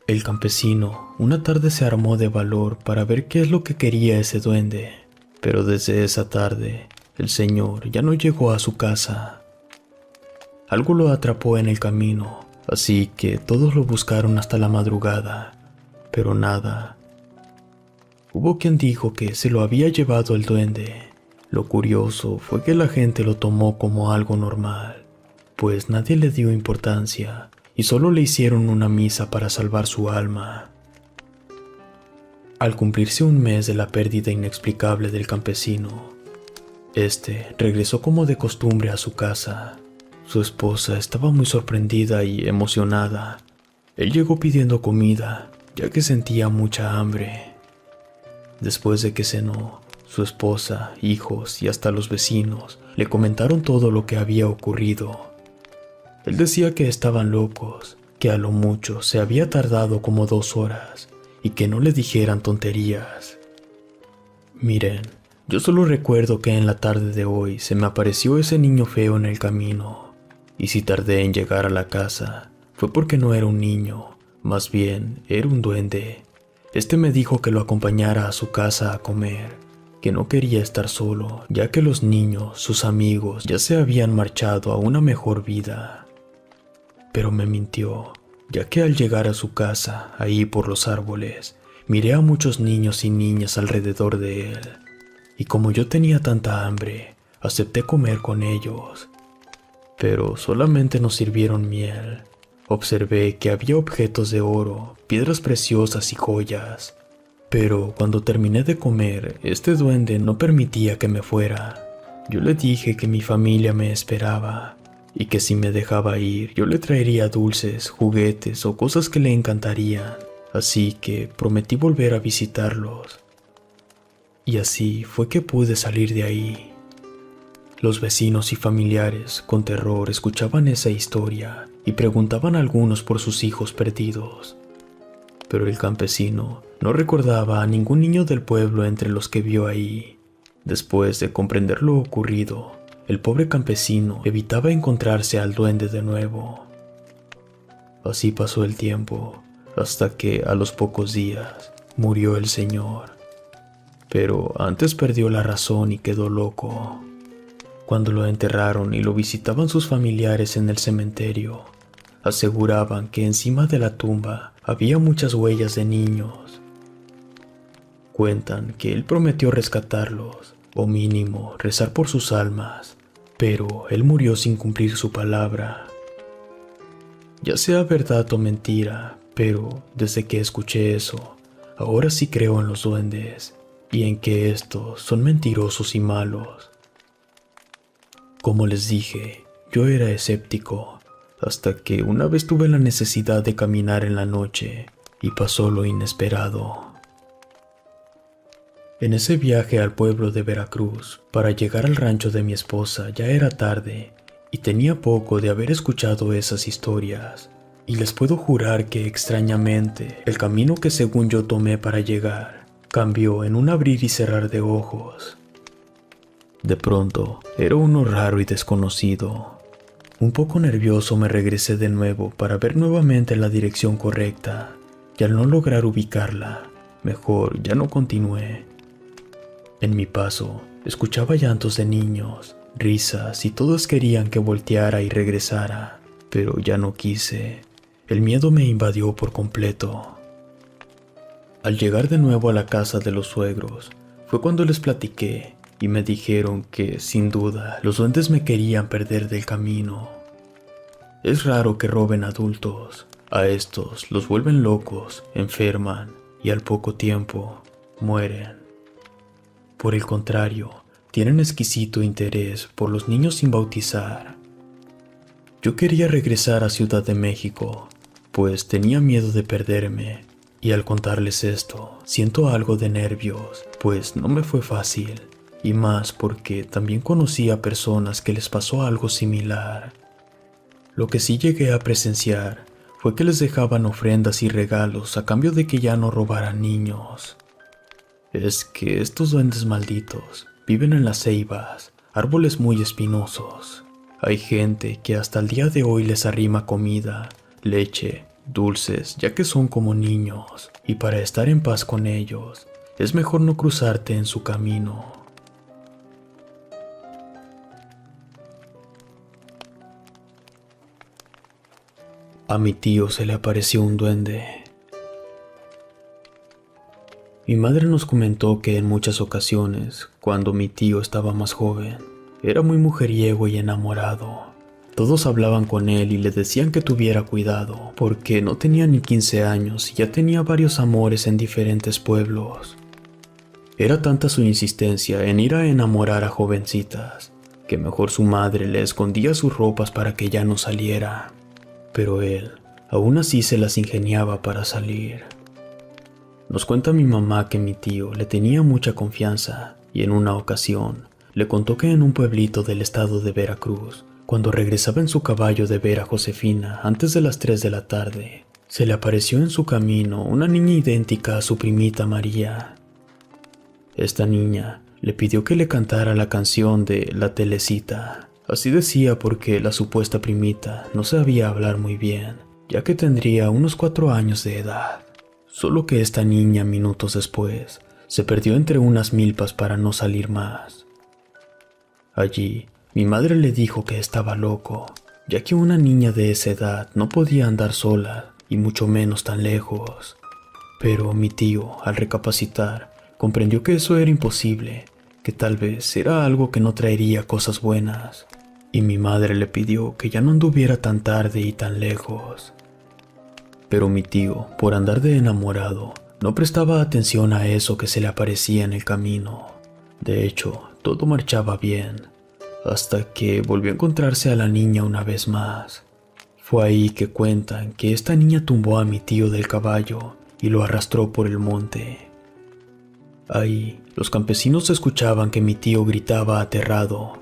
El campesino una tarde se armó de valor para ver qué es lo que quería ese duende, pero desde esa tarde el señor ya no llegó a su casa. Algo lo atrapó en el camino, así que todos lo buscaron hasta la madrugada, pero nada. Hubo quien dijo que se lo había llevado el duende. Lo curioso fue que la gente lo tomó como algo normal. pues nadie le dio importancia y solo le hicieron una misa para salvar su alma. Al cumplirse un mes de la pérdida inexplicable del campesino, este regresó como de costumbre a su casa. Su esposa estaba muy sorprendida y emocionada. Él llegó pidiendo comida, ya que sentía mucha hambre. Después de que cenó, su esposa, hijos y hasta los vecinos le comentaron todo lo que había ocurrido. Él decía que estaban locos, que a lo mucho se había tardado como 2 horas y que no le dijeran tonterías. Miren, yo solo recuerdo que en la tarde de hoy se me apareció ese niño feo en el camino, y si tardé en llegar a la casa fue porque no era un niño, más bien era un duende. Este me dijo que lo acompañara a su casa a comer, que no quería estar solo, ya que los niños, sus amigos, ya se habían marchado a una mejor vida. Pero me mintió, ya que al llegar a su casa, ahí por los árboles, miré a muchos niños y niñas alrededor de él, y como yo tenía tanta hambre, acepté comer con ellos. Pero solamente nos sirvieron miel. Observé que había objetos de oro, piedras preciosas y joyas. Pero cuando terminé de comer, este duende no permitía que me fuera. Yo le dije que mi familia me esperaba y que si me dejaba ir, yo le traería dulces, juguetes o cosas que le encantarían. Así que prometí volver a visitarlos. Y así fue que pude salir de ahí. Los vecinos y familiares, con terror, escuchaban esa historia y preguntaban a algunos por sus hijos perdidos. Pero el campesino no recordaba a ningún niño del pueblo entre los que vio ahí. Después de comprender lo ocurrido, el pobre campesino evitaba encontrarse al duende de nuevo. Así pasó el tiempo, hasta que a los pocos días murió el señor. Pero antes perdió la razón y quedó loco. Cuando lo enterraron y lo visitaban sus familiares en el cementerio, aseguraban que encima de la tumba había muchas huellas de niños. Cuentan que él prometió rescatarlos, o mínimo rezar por sus almas, pero él murió sin cumplir su palabra. Ya sea verdad o mentira, pero desde que escuché eso, ahora sí creo en los duendes y en que estos son mentirosos y malos. Como les dije, yo era escéptico, hasta que una vez tuve la necesidad de caminar en la noche y pasó lo inesperado. En ese viaje al pueblo de Veracruz, para llegar al rancho de mi esposa, ya era tarde y tenía poco de haber escuchado esas historias. Y les puedo jurar que extrañamente, el camino que según yo tomé para llegar, cambió en un abrir y cerrar de ojos. De pronto, era uno raro y desconocido. Un poco nervioso me regresé de nuevo para ver nuevamente la dirección correcta, y al no lograr ubicarla, mejor ya no continué. En mi paso, escuchaba llantos de niños, risas y todos querían que volteara y regresara, pero ya no quise. El miedo me invadió por completo. Al llegar de nuevo a la casa de los suegros, fue cuando les platiqué y me dijeron que, sin duda, los duendes me querían perder del camino. Es raro que roben adultos. A estos los vuelven locos, enferman y al poco tiempo mueren. Por el contrario, tienen exquisito interés por los niños sin bautizar. Yo quería regresar a Ciudad de México, pues tenía miedo de perderme, y al contarles esto, siento algo de nervios, pues no me fue fácil. Y más porque también conocí a personas que les pasó algo similar. Lo que sí llegué a presenciar fue que les dejaban ofrendas y regalos a cambio de que ya no robaran niños. Es que estos duendes malditos viven en las ceibas, árboles muy espinosos. Hay gente que hasta el día de hoy les arrima comida, leche, dulces, ya que son como niños, y para estar en paz con ellos, es mejor no cruzarte en su camino. A mi tío se le apareció un duende. Mi madre nos comentó que en muchas ocasiones, cuando mi tío estaba más joven, era muy mujeriego y enamorado. Todos hablaban con él y le decían que tuviera cuidado, porque no tenía ni 15 años y ya tenía varios amores en diferentes pueblos. Era tanta su insistencia en ir a enamorar a jovencitas, que mejor su madre le escondía sus ropas para que ya no saliera. Pero él, aún así se las ingeniaba para salir. Nos cuenta mi mamá que mi tío le tenía mucha confianza y en una ocasión le contó que en un pueblito del estado de Veracruz, cuando regresaba en su caballo de ver a Josefina antes de las 3 de la tarde, se le apareció en su camino una niña idéntica a su primita María. Esta niña le pidió que le cantara la canción de La Telecita. Así decía porque la supuesta primita no sabía hablar muy bien, ya que tendría unos 4 años de edad. Solo que esta niña, minutos después, se perdió entre unas milpas para no salir más. Allí, mi madre le dijo que estaba loco, ya que una niña de esa edad no podía andar sola, y mucho menos tan lejos. Pero mi tío, al recapacitar, comprendió que eso era imposible, que tal vez era algo que no traería cosas buenas, y mi madre le pidió que ya no anduviera tan tarde y tan lejos. Pero mi tío, por andar de enamorado, no prestaba atención a eso que se le aparecía en el camino. De hecho, todo marchaba bien, hasta que volvió a encontrarse a la niña una vez más. Fue ahí que cuentan que esta niña tumbó a mi tío del caballo y lo arrastró por el monte. Ahí, los campesinos escuchaban que mi tío gritaba aterrado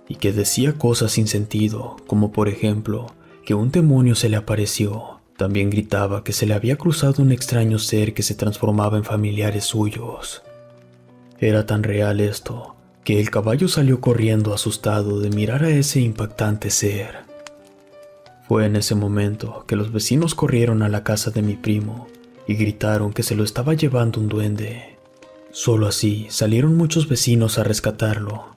y que decía cosas sin sentido, como por ejemplo, que un demonio se le apareció. También gritaba que se le había cruzado un extraño ser que se transformaba en familiares suyos. Era tan real esto, que el caballo salió corriendo asustado de mirar a ese impactante ser. Fue en ese momento que los vecinos corrieron a la casa de mi primo y gritaron que se lo estaba llevando un duende. Solo así salieron muchos vecinos a rescatarlo.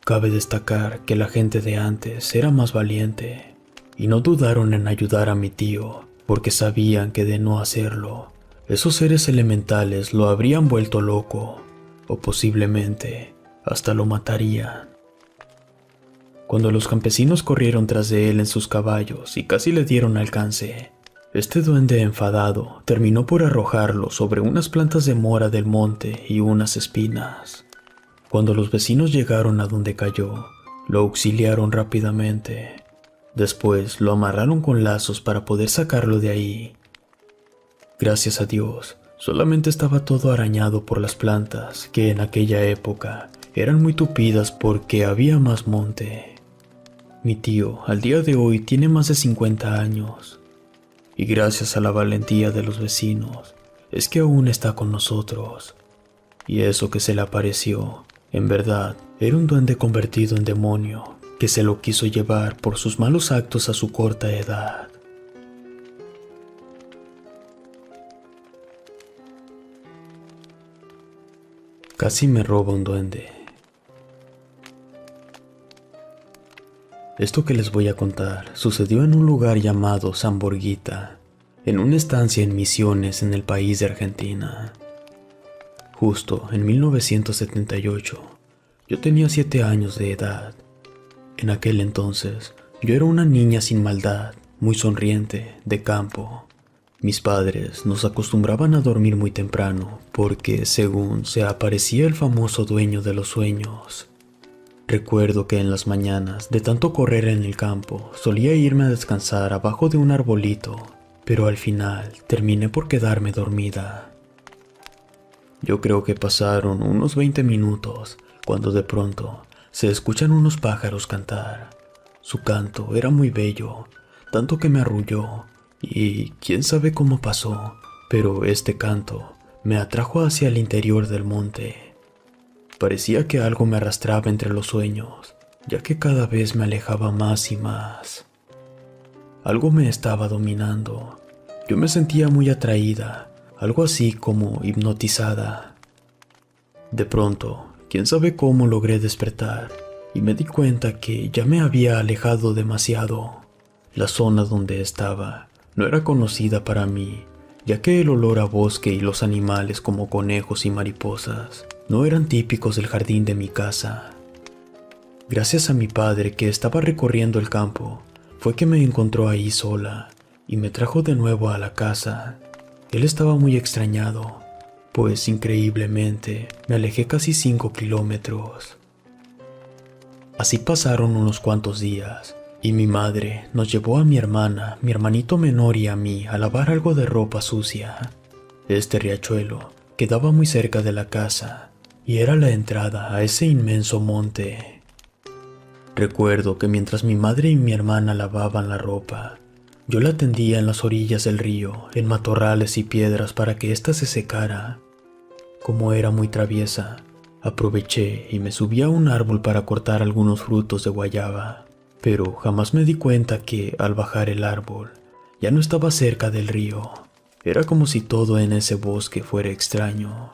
Cabe destacar que la gente de antes era más valiente y no dudaron en ayudar a mi tío, porque sabían que de no hacerlo, esos seres elementales lo habrían vuelto loco, o posiblemente hasta lo matarían. Cuando los campesinos corrieron tras de él en sus caballos y casi le dieron alcance, este duende enfadado terminó por arrojarlo sobre unas plantas de mora del monte y unas espinas. Cuando los vecinos llegaron a donde cayó, lo auxiliaron rápidamente. Después lo amarraron con lazos para poder sacarlo de ahí. Gracias a Dios, solamente estaba todo arañado por las plantas, que en aquella época eran muy tupidas porque había más monte. Mi tío, al día de hoy, tiene más de 50 años. Y gracias a la valentía de los vecinos, es que aún está con nosotros. Y eso que se le apareció, en verdad, era un duende convertido en demonio, que se lo quiso llevar por sus malos actos a su corta edad. Casi me roba un duende. Esto que les voy a contar sucedió en un lugar llamado San Borguita, en una estancia en Misiones en el país de Argentina. Justo en 1978, yo tenía 7 años de edad. En aquel entonces, yo era una niña sin maldad, muy sonriente, de campo. Mis padres nos acostumbraban a dormir muy temprano, porque según se aparecía el famoso dueño de los sueños. Recuerdo que en las mañanas, de tanto correr en el campo, solía irme a descansar abajo de un arbolito, pero al final terminé por quedarme dormida. Yo creo que pasaron unos 20 minutos, cuando de pronto se escuchan unos pájaros cantar. Su canto era muy bello, tanto que me arrulló, y quién sabe cómo pasó, pero este canto me atrajo hacia el interior del monte. Parecía que algo me arrastraba entre los sueños, ya que cada vez me alejaba más y más. Algo me estaba dominando. Yo me sentía muy atraída, algo así como hipnotizada. De pronto, quién sabe cómo logré despertar, y me di cuenta que ya me había alejado demasiado. La zona donde estaba no era conocida para mí, ya que el olor a bosque y los animales como conejos y mariposas no eran típicos del jardín de mi casa. Gracias a mi padre, que estaba recorriendo el campo, fue que me encontró ahí sola y me trajo de nuevo a la casa. Él estaba muy extrañado, pues increíblemente me alejé casi 5 kilómetros. Así pasaron unos cuantos días y mi madre nos llevó a mi hermana, mi hermanito menor y a mí a lavar algo de ropa sucia. Este riachuelo quedaba muy cerca de la casa y era la entrada a ese inmenso monte. Recuerdo que mientras mi madre y mi hermana lavaban la ropa, yo la tendía en las orillas del río, en matorrales y piedras para que ésta se secara. Como era muy traviesa, aproveché y me subí a un árbol para cortar algunos frutos de guayaba, pero jamás me di cuenta que, al bajar el árbol, ya no estaba cerca del río. Era como si todo en ese bosque fuera extraño.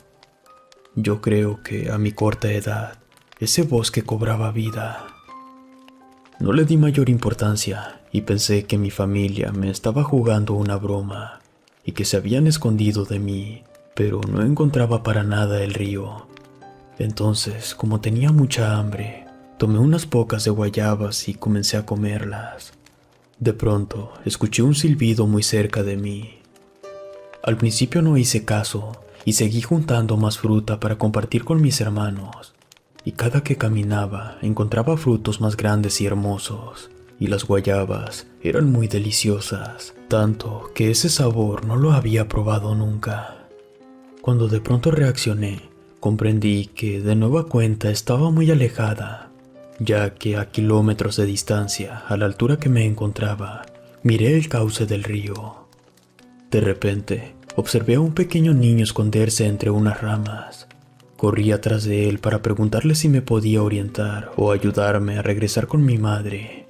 Yo creo que a mi corta edad, ese bosque cobraba vida. No le di mayor importancia y pensé que mi familia me estaba jugando una broma y que se habían escondido de mí, pero no encontraba para nada el río. Entonces, como tenía mucha hambre, tomé unas pocas de guayabas y comencé a comerlas. De pronto, escuché un silbido muy cerca de mí. Al principio no hice caso y seguí juntando más fruta para compartir con mis hermanos. Y cada que caminaba encontraba frutos más grandes y hermosos, y las guayabas eran muy deliciosas, tanto que ese sabor no lo había probado nunca. Cuando de pronto reaccioné, comprendí que de nueva cuenta estaba muy alejada, ya que a kilómetros de distancia, a la altura que me encontraba, miré el cauce del río. De repente, observé a un pequeño niño esconderse entre unas ramas. Corrí atrás de él para preguntarle si me podía orientar o ayudarme a regresar con mi madre.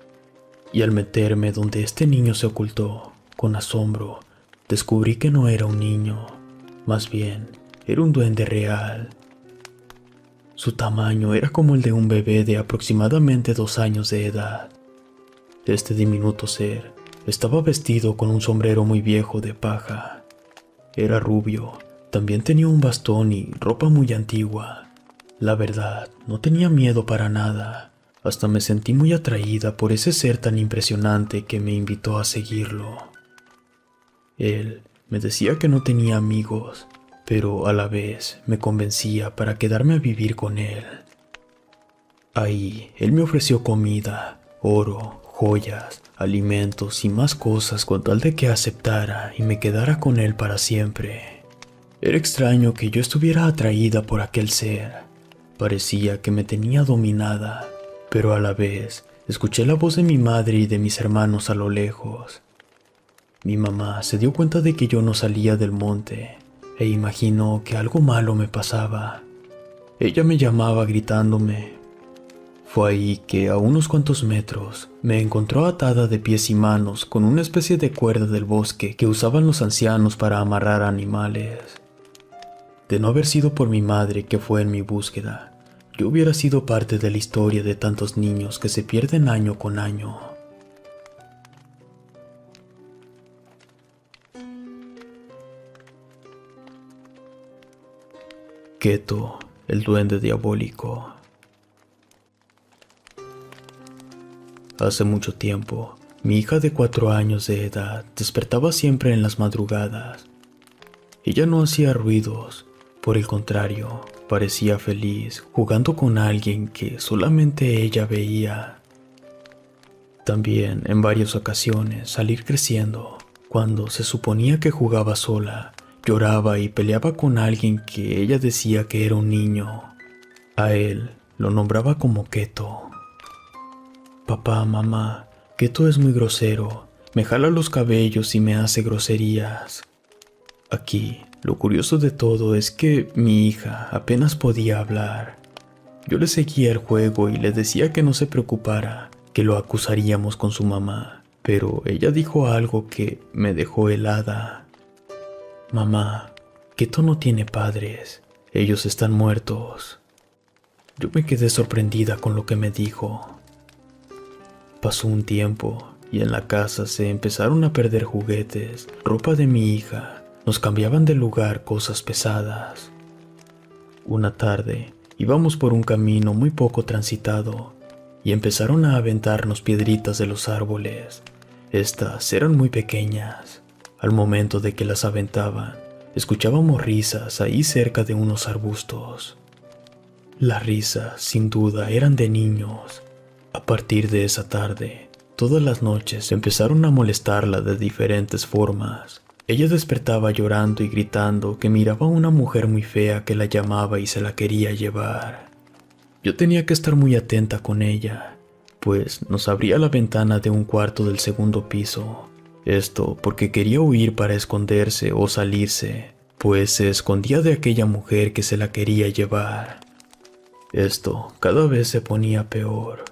Y al meterme donde este niño se ocultó, con asombro, descubrí que no era un niño, más bien era un duende real. Su tamaño era como el de un bebé de aproximadamente 2 años de edad. Este diminuto ser estaba vestido con un sombrero muy viejo de paja. Era rubio. También tenía un bastón y ropa muy antigua. La verdad, no tenía miedo para nada. Hasta me sentí muy atraída por ese ser tan impresionante que me invitó a seguirlo. Él me decía que no tenía amigos, pero a la vez me convencía para quedarme a vivir con él. Ahí, él me ofreció comida, oro, joyas, alimentos y más cosas con tal de que aceptara y me quedara con él para siempre. Era extraño que yo estuviera atraída por aquel ser. Parecía que me tenía dominada, pero a la vez escuché la voz de mi madre y de mis hermanos a lo lejos. Mi mamá se dio cuenta de que yo no salía del monte e imaginó que algo malo me pasaba. Ella me llamaba gritándome. Fue ahí que a unos cuantos metros me encontró atada de pies y manos con una especie de cuerda del bosque que usaban los ancianos para amarrar animales. De no haber sido por mi madre que fue en mi búsqueda, yo hubiera sido parte de la historia de tantos niños que se pierden año con año. Keto, el duende diabólico. Hace mucho tiempo, mi hija de 4 años de edad despertaba siempre en las madrugadas. Ella no hacía ruidos, por el contrario, parecía feliz jugando con alguien que solamente ella veía. También, en varias ocasiones, al ir creciendo, cuando se suponía que jugaba sola, lloraba y peleaba con alguien que ella decía que era un niño. A él lo nombraba como Keto. Papá, mamá, Keto es muy grosero, me jala los cabellos y me hace groserías. Aquí, lo curioso de todo es que mi hija apenas podía hablar. Yo le seguía el juego y le decía que no se preocupara, que lo acusaríamos con su mamá, pero ella dijo algo que me dejó helada. Mamá, Keto no tiene padres, ellos están muertos. Yo me quedé sorprendida con lo que me dijo. Pasó un tiempo y en la casa se empezaron a perder juguetes, ropa de mi hija. Nos cambiaban de lugar cosas pesadas. Una tarde íbamos por un camino muy poco transitado y empezaron a aventarnos piedritas de los árboles. Estas eran muy pequeñas. Al momento de que las aventaban, escuchábamos risas ahí cerca de unos arbustos. Las risas, sin duda, eran de niños. A partir de esa tarde, todas las noches empezaron a molestarla de diferentes formas. Ella despertaba llorando y gritando que miraba a una mujer muy fea que la llamaba y se la quería llevar. Yo tenía que estar muy atenta con ella, pues nos abría la ventana de un cuarto del segundo piso. Esto porque quería huir para esconderse o salirse, pues se escondía de aquella mujer que se la quería llevar. Esto cada vez se ponía peor.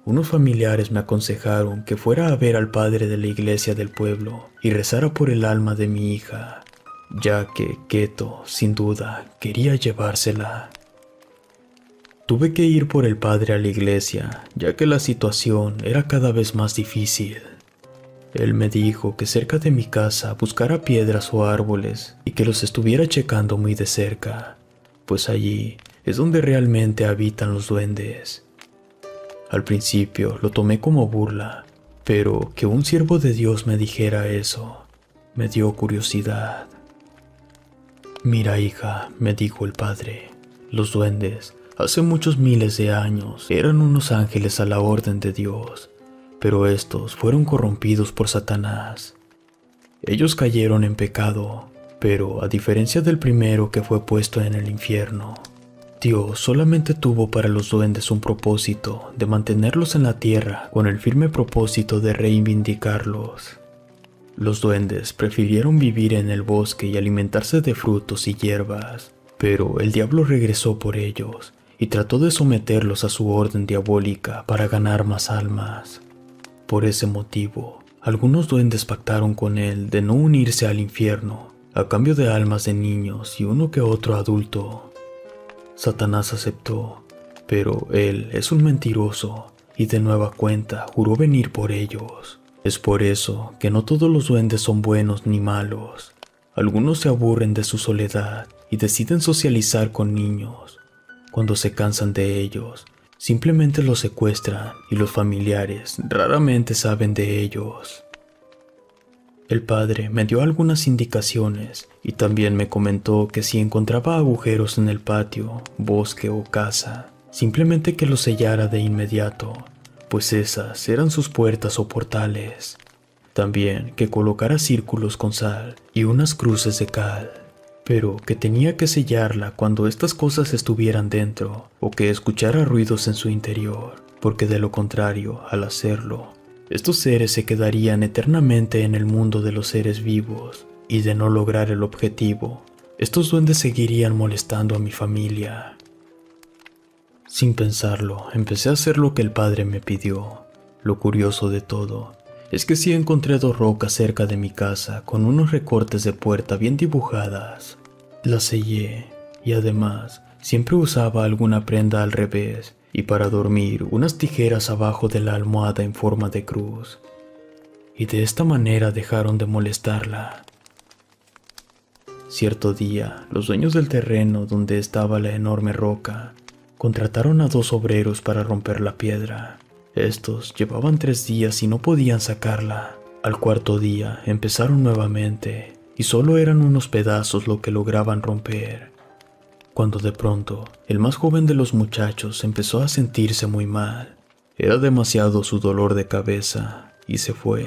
Unos familiares me aconsejaron que fuera a ver al padre de la iglesia del pueblo y rezara por el alma de mi hija, ya que Keto, sin duda, quería llevársela. Tuve que ir por el padre a la iglesia, ya que la situación era cada vez más difícil. Él me dijo que cerca de mi casa buscara piedras o árboles y que los estuviera checando muy de cerca, pues allí es donde realmente habitan los duendes. Al principio lo tomé como burla, pero que un siervo de Dios me dijera eso me dio curiosidad. Mira, hija, me dijo el padre, los duendes hace muchos miles de años eran unos ángeles a la orden de Dios, pero estos fueron corrompidos por Satanás. Ellos cayeron en pecado, pero a diferencia del primero que fue puesto en el infierno, Dios solamente tuvo para los duendes un propósito de mantenerlos en la tierra con el firme propósito de reivindicarlos. Los duendes prefirieron vivir en el bosque y alimentarse de frutos y hierbas, pero el diablo regresó por ellos y trató de someterlos a su orden diabólica para ganar más almas. Por ese motivo, algunos duendes pactaron con él de no unirse al infierno a cambio de almas de niños y uno que otro adulto. Satanás aceptó, pero él es un mentiroso y de nueva cuenta juró venir por ellos. Es por eso que no todos los duendes son buenos ni malos. Algunos se aburren de su soledad y deciden socializar con niños. Cuando se cansan de ellos, simplemente los secuestran y los familiares raramente saben de ellos. El padre me dio algunas indicaciones y también me comentó que si encontraba agujeros en el patio, bosque o casa, simplemente que los sellara de inmediato, pues esas eran sus puertas o portales. También que colocara círculos con sal y unas cruces de cal, pero que tenía que sellarla cuando estas cosas estuvieran dentro o que escuchara ruidos en su interior, porque de lo contrario, al hacerlo, estos seres se quedarían eternamente en el mundo de los seres vivos, y de no lograr el objetivo, estos duendes seguirían molestando a mi familia. Sin pensarlo, empecé a hacer lo que el padre me pidió. Lo curioso de todo es que sí encontré 2 rocas cerca de mi casa con unos recortes de puerta bien dibujadas. Las sellé y además siempre usaba alguna prenda al revés y para dormir unas tijeras abajo de la almohada en forma de cruz. Y de esta manera dejaron de molestarla. Cierto día, los dueños del terreno donde estaba la enorme roca contrataron a 2 obreros para romper la piedra. Estos llevaban 3 días y no podían sacarla. Al 4.º día empezaron nuevamente y solo eran unos pedazos lo que lograban romper. Cuando de pronto, el más joven de los muchachos empezó a sentirse muy mal. Era demasiado su dolor de cabeza y se fue.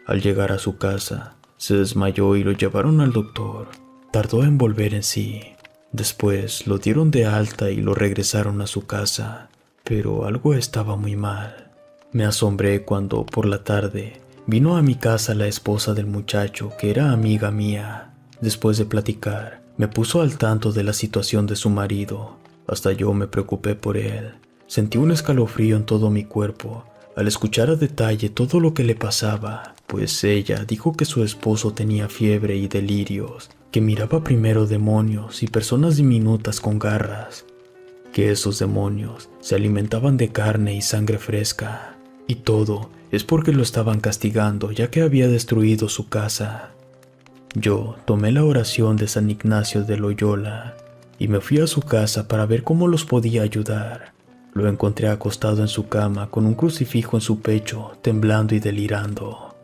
Al llegar a su casa, se desmayó y lo llevaron al doctor. Tardó en volver en sí. Después lo dieron de alta y lo regresaron a su casa, pero algo estaba muy mal. Me asombré cuando, por la tarde, vino a mi casa la esposa del muchacho que era amiga mía. Después de platicar, me puso al tanto de la situación de su marido. Hasta yo me preocupé por él. Sentí un escalofrío en todo mi cuerpo al escuchar a detalle todo lo que le pasaba, pues ella dijo que su esposo tenía fiebre y delirios, que miraba primero demonios y personas diminutas con garras, que esos demonios se alimentaban de carne y sangre fresca, y todo es porque lo estaban castigando ya que había destruido su casa. Yo tomé la oración de San Ignacio de Loyola y me fui a su casa para ver cómo los podía ayudar. Lo encontré acostado en su cama con un crucifijo en su pecho, temblando y delirando.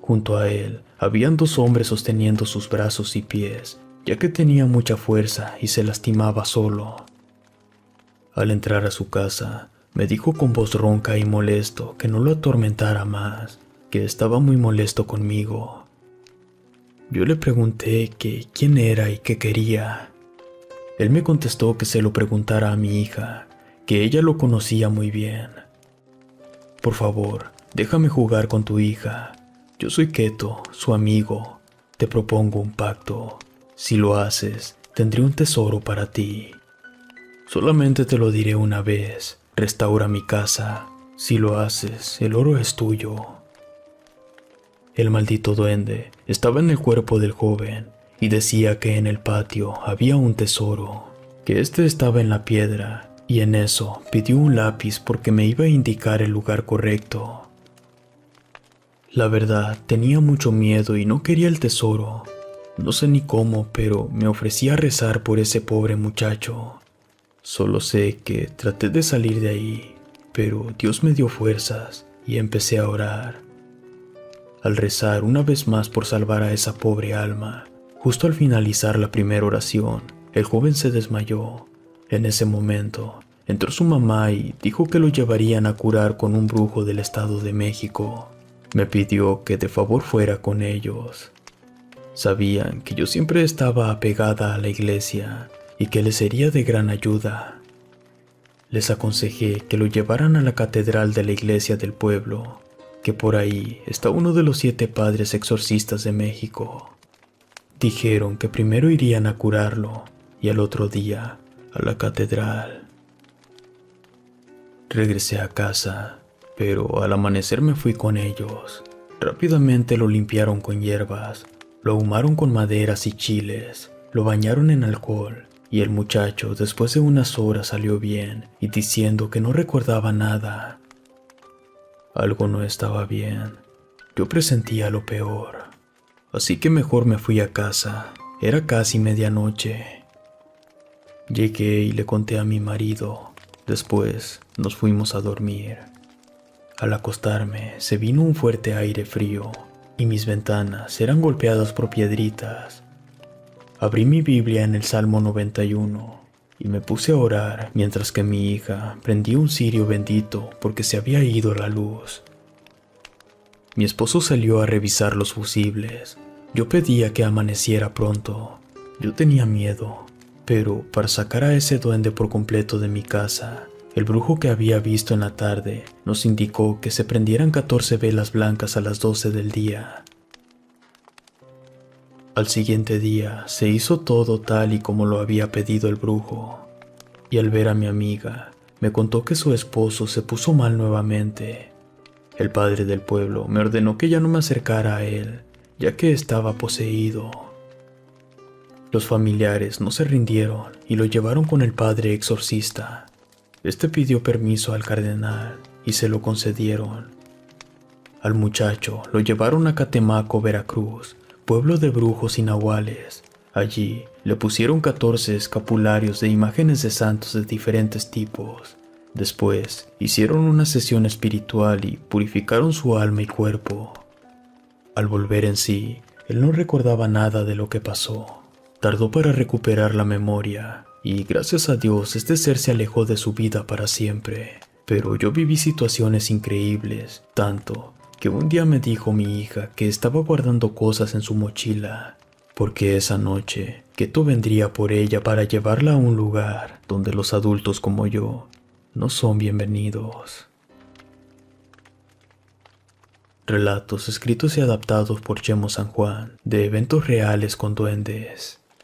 Junto a él habían dos hombres sosteniendo sus brazos y pies, ya que tenía mucha fuerza y se lastimaba solo. Al entrar a su casa, me dijo con voz ronca y molesto que no lo atormentara más, que estaba muy molesto conmigo. Yo le pregunté que quién era y qué quería. Él me contestó que se lo preguntara a mi hija, que ella lo conocía muy bien. Por favor, déjame jugar con tu hija. Yo soy Keto, su amigo. Te propongo un pacto. Si lo haces, tendré un tesoro para ti. Solamente te lo diré una vez. Restaura mi casa. Si lo haces, el oro es tuyo. El maldito duende estaba en el cuerpo del joven y decía que en el patio había un tesoro, que este estaba en la piedra, y en eso pidió un lápiz porque me iba a indicar el lugar correcto. La verdad, tenía mucho miedo y no quería el tesoro. No sé ni cómo, pero me ofrecí a rezar por ese pobre muchacho. Solo sé que traté de salir de ahí, pero Dios me dio fuerzas y empecé a orar. Al rezar una vez más por salvar a esa pobre alma, justo al finalizar la primera oración, el joven se desmayó. En ese momento, entró su mamá y dijo que lo llevarían a curar con un brujo del Estado de México. Me pidió que de favor fuera con ellos. Sabían que yo siempre estaba apegada a la iglesia y que les sería de gran ayuda. Les aconsejé que lo llevaran a la catedral de la iglesia del pueblo, que por ahí está uno de los 7 padres exorcistas de México. Dijeron que primero irían a curarlo y al otro día a la catedral. Regresé a casa, pero al amanecer me fui con ellos. Rápidamente lo limpiaron con hierbas, lo ahumaron con maderas y chiles, lo bañaron en alcohol y el muchacho después de unas horas salió bien y diciendo que no recordaba nada. Algo no estaba bien. Yo presentía lo peor. Así que mejor me fui a casa. Era casi medianoche. Llegué y le conté a mi marido. Después nos fuimos a dormir. Al acostarme se vino un fuerte aire frío y mis ventanas eran golpeadas por piedritas. Abrí mi Biblia en el Salmo 91 y me puse a orar mientras que mi hija prendía un cirio bendito porque se había ido la luz. Mi esposo salió a revisar los fusibles. Yo pedía que amaneciera pronto. Yo tenía miedo, pero para sacar a ese duende por completo de mi casa, el brujo que había visto en la tarde nos indicó que se prendieran 14 velas blancas a las 12 del día. Al siguiente día se hizo todo tal y como lo había pedido el brujo, y al ver a mi amiga, me contó que su esposo se puso mal nuevamente. El padre del pueblo me ordenó que ya no me acercara a él, ya que estaba poseído. Los familiares no se rindieron y lo llevaron con el padre exorcista. Este pidió permiso al cardenal y se lo concedieron. Al muchacho lo llevaron a Catemaco, Veracruz, pueblo de brujos y nahuales. Allí le pusieron 14 escapularios de imágenes de santos de diferentes tipos. Después hicieron una sesión espiritual y purificaron su alma y cuerpo. Al volver en sí, él no recordaba nada de lo que pasó. Tardó para recuperar la memoria y gracias a Dios este ser se alejó de su vida para siempre. Pero yo viví situaciones increíbles, tanto que un día me dijo mi hija que estaba guardando cosas en su mochila, porque esa noche Keto vendría por ella para llevarla a un lugar donde los adultos como yo no son bienvenidos. Relatos escritos y adaptados por Chemo San Juan, de eventos reales con duendes.